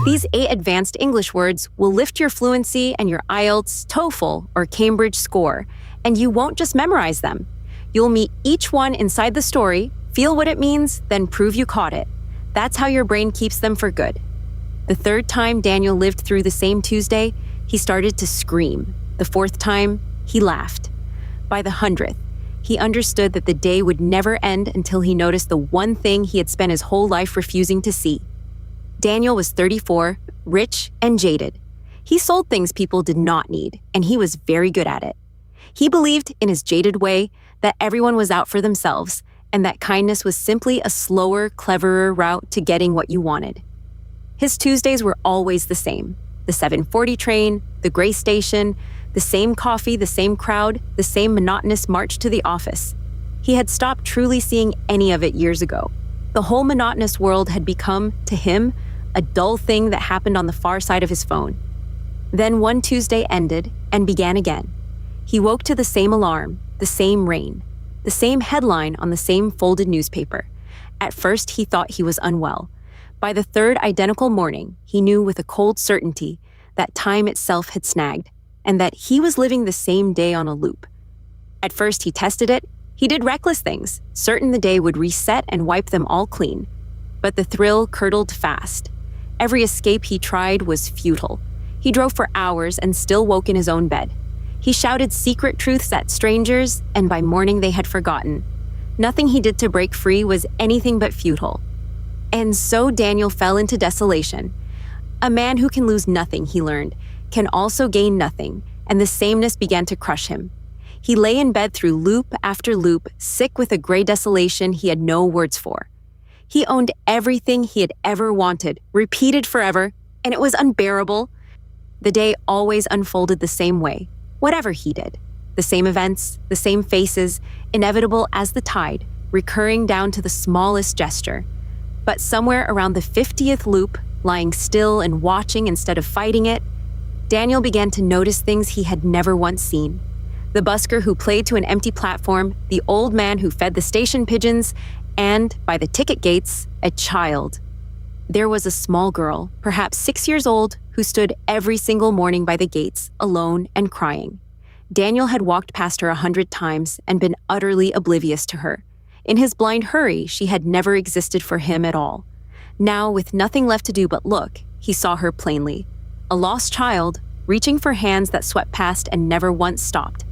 These 8 advanced English words will lift your fluency and your IELTS, TOEFL, or Cambridge score, and you won't just memorize them. You'll meet each one inside the story, feel what it means, then prove you caught it. That's how your brain keeps them for good. The 3rd time Daniel lived through the same Tuesday, he started to scream. The 4th time, he laughed. By the 100th, he understood that the day would never end until he noticed the one thing he had spent his whole life refusing to see. Daniel was 34, rich, and jaded. He sold things people did not need, and he was very good at it. He believed, in his jaded way, that everyone was out for themselves, and that kindness was simply a slower, cleverer route to getting what you wanted. His Tuesdays were always the same. The 7:40 train, the gray station, the same coffee, the same crowd, the same monotonous march to the office. He had stopped truly seeing any of it years ago. The whole monotonous world had become, to him, a dull thing that happened on the far side of his phone. Then one Tuesday ended and began again. He woke to the same alarm, the same rain, the same headline on the same folded newspaper. At first, he thought he was unwell. By the 3rd identical morning, he knew with a cold certainty that time itself had snagged, and that he was living the same day on a loop. At first, he tested it. He did reckless things, certain the day would reset and wipe them all clean. But the thrill curdled fast. Every escape he tried was futile. He drove for hours and still woke in his own bed. He shouted secret truths at strangers, and by morning they had forgotten. Nothing he did to break free was anything but futile. And so Daniel fell into desolation. A man who can lose nothing, he learned, can also gain nothing, and the sameness began to crush him. He lay in bed through loop after loop, sick with a gray desolation he had no words for. He owned everything he had ever wanted, repeated forever, and it was unbearable. The day always unfolded the same way, whatever he did. The same events, the same faces, inevitable as the tide, recurring down to the smallest gesture. But somewhere around the 50th loop, lying still and watching instead of fighting it, Daniel began to notice things he had never once seen. The busker who played to an empty platform, the old man who fed the station pigeons, and, by the ticket gates, a child. There was a small girl, perhaps 6 years old, who stood every single morning by the gates, alone and crying. Daniel had walked past her 100 times and been utterly oblivious to her. In his blind hurry, she had never existed for him at all. Now, with nothing left to do but look, he saw her plainly. A lost child, reaching for hands that swept past and never once stopped.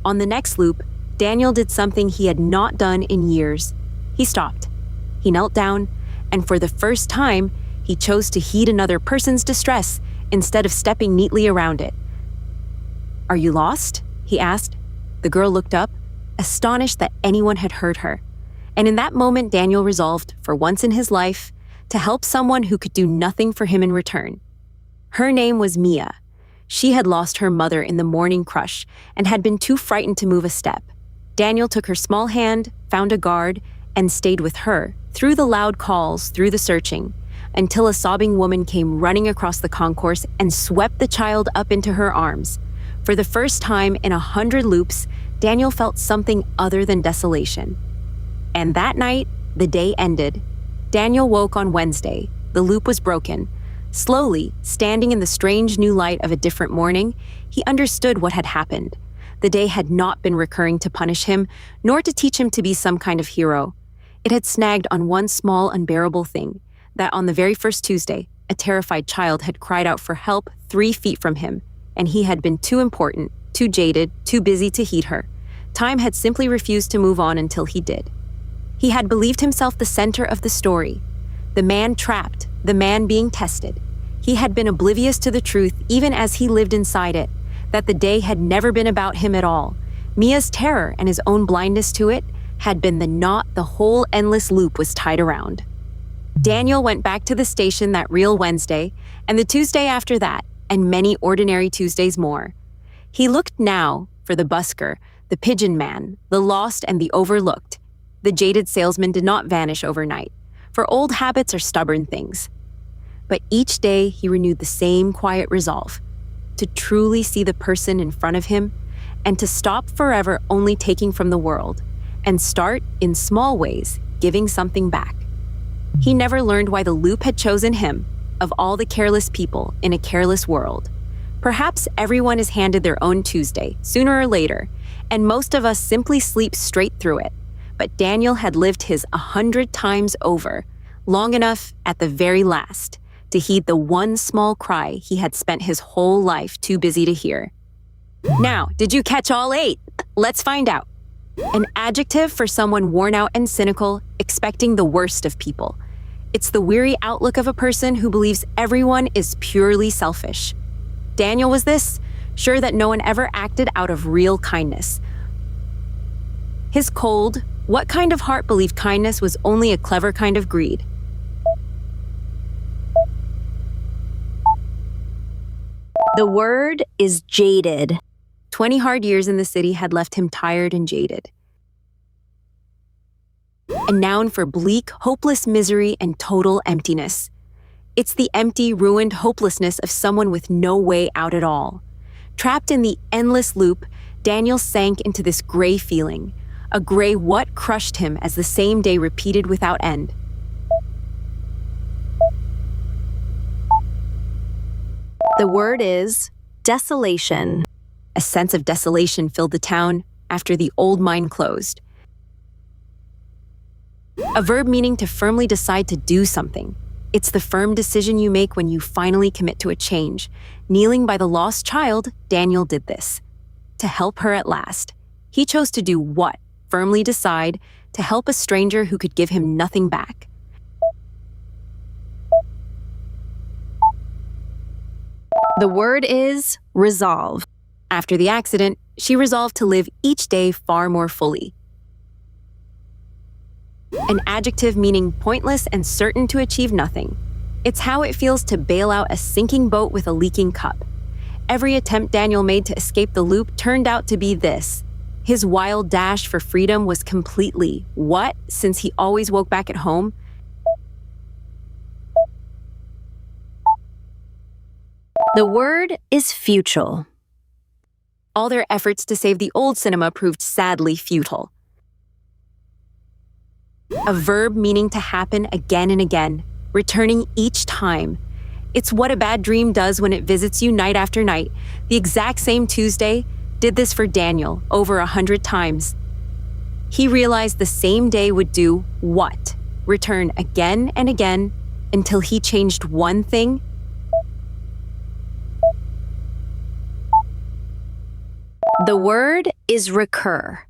On the next loop, Daniel did something he had not done in years. He stopped. He knelt down, and for the first time, he chose to heed another person's distress instead of stepping neatly around it. "Are you lost?" he asked. The girl looked up, astonished that anyone had heard her. And in that moment, Daniel resolved, for once in his life, to help someone who could do nothing for him in return. Her name was Mia. She had lost her mother in the morning crush and had been too frightened to move a step. Daniel took her small hand, found a guard, and stayed with her, through the loud calls, through the searching, until a sobbing woman came running across the concourse and swept the child up into her arms. For the first time in 100 loops, Daniel felt something other than desolation. And that night, the day ended. Daniel woke on Wednesday. The loop was broken. Slowly, standing in the strange new light of a different morning, he understood what had happened. The day had not been recurring to punish him, nor to teach him to be some kind of hero. It had snagged on one small, unbearable thing, that on the very first Tuesday, a terrified child had cried out for help 3 feet from him, and he had been too important, too jaded, too busy to heed her. Time had simply refused to move on until he did. He had believed himself the center of the story, the man trapped, the man being tested. He had been oblivious to the truth even as he lived inside it, that the day had never been about him at all. Mia's terror and his own blindness to it had been the knot the whole endless loop was tied around. Daniel went back to the station that real Wednesday, and the Tuesday after that, and many ordinary Tuesdays more. He looked now for the busker, the pigeon man, the lost and the overlooked. The jaded salesman did not vanish overnight, for old habits are stubborn things. But each day he renewed the same quiet resolve, to truly see the person in front of him, and to stop forever only taking from the world, and start, in small ways, giving something back. He never learned why the loop had chosen him, of all the careless people in a careless world. Perhaps everyone is handed their own Tuesday, sooner or later, and most of us simply sleep straight through it. But Daniel had lived his 100 times over, long enough at the very last, to heed the one small cry he had spent his whole life too busy to hear. Now, did you catch all 8? Let's find out. An adjective for someone worn out and cynical, expecting the worst of people. It's the weary outlook of a person who believes everyone is purely selfish. Daniel was this, sure that no one ever acted out of real kindness. His cold, what kind of heart believed kindness was only a clever kind of greed? The word is jaded. 20 hard years in the city had left him tired and jaded. A noun for bleak, hopeless misery and total emptiness. It's the empty, ruined hopelessness of someone with no way out at all. Trapped in the endless loop, Daniel sank into this gray feeling, a gray what crushed him as the same day repeated without end. The word is desolation. A sense of desolation filled the town after the old mine closed. A verb meaning to firmly decide to do something. It's the firm decision you make when you finally commit to a change. Kneeling by the lost child, Daniel did this. To help her at last. He chose to do what? Firmly decide to help a stranger who could give him nothing back. The word is resolve. After the accident, she resolved to live each day far more fully. An adjective meaning pointless and certain to achieve nothing. It's how it feels to bail out a sinking boat with a leaking cup. Every attempt Daniel made to escape the loop turned out to be this. His wild dash for freedom was completely what, since he always woke back at home? The word is futile. All their efforts to save the old cinema proved sadly futile. A verb meaning to happen again and again, returning each time. It's what a bad dream does when it visits you night after night. The exact same Tuesday did this for Daniel over 100 times. He realized the same day would do what? Return again and again until he changed one thing. The word is recur.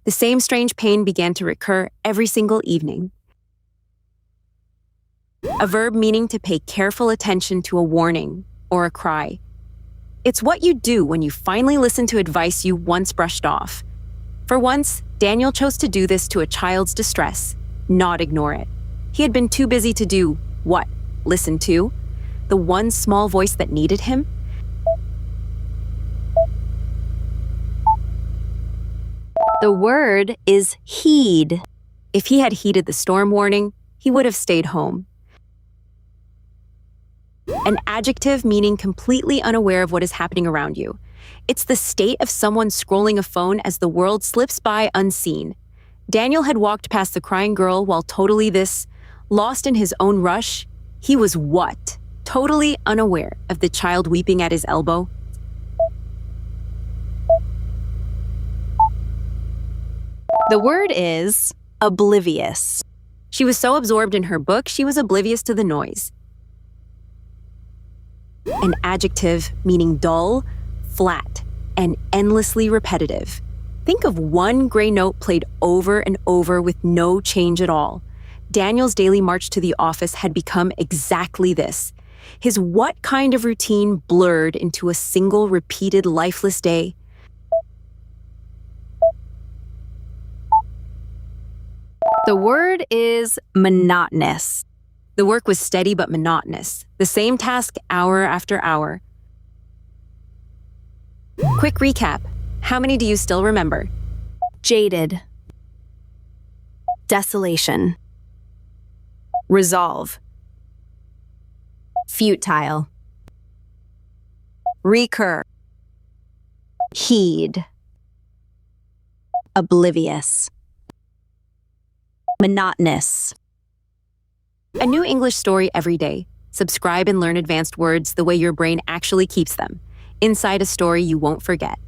The same strange pain began to recur every single evening. A verb meaning to pay careful attention to a warning or a cry. It's what you do when you finally listen to advice you once brushed off. For once, Daniel chose to do this to a child's distress, not ignore it. He had been too busy to do what? Listen to? The one small voice that needed him? The word is heed. If he had heeded the storm warning, he would have stayed home. An adjective meaning completely unaware of what is happening around you. It's the state of someone scrolling a phone as the world slips by unseen. Daniel had walked past the crying girl while totally lost in his own rush. He was what? Totally unaware of the child weeping at his elbow. The word is oblivious. She was so absorbed in her book, she was oblivious to the noise. An adjective meaning dull, flat, and endlessly repetitive. Think of one gray note played over and over with no change at all. Daniel's daily march to the office had become exactly this. His what kind of routine blurred into a single repeated lifeless day. The word is monotonous. The work was steady but monotonous, the same task hour after hour. Quick recap. How many do you still remember? Jaded. Desolation. Resolve. Futile. Recur. Heed. Oblivious. Monotonous. A new English story every day. Subscribe and learn advanced words the way your brain actually keeps them, inside a story you won't forget.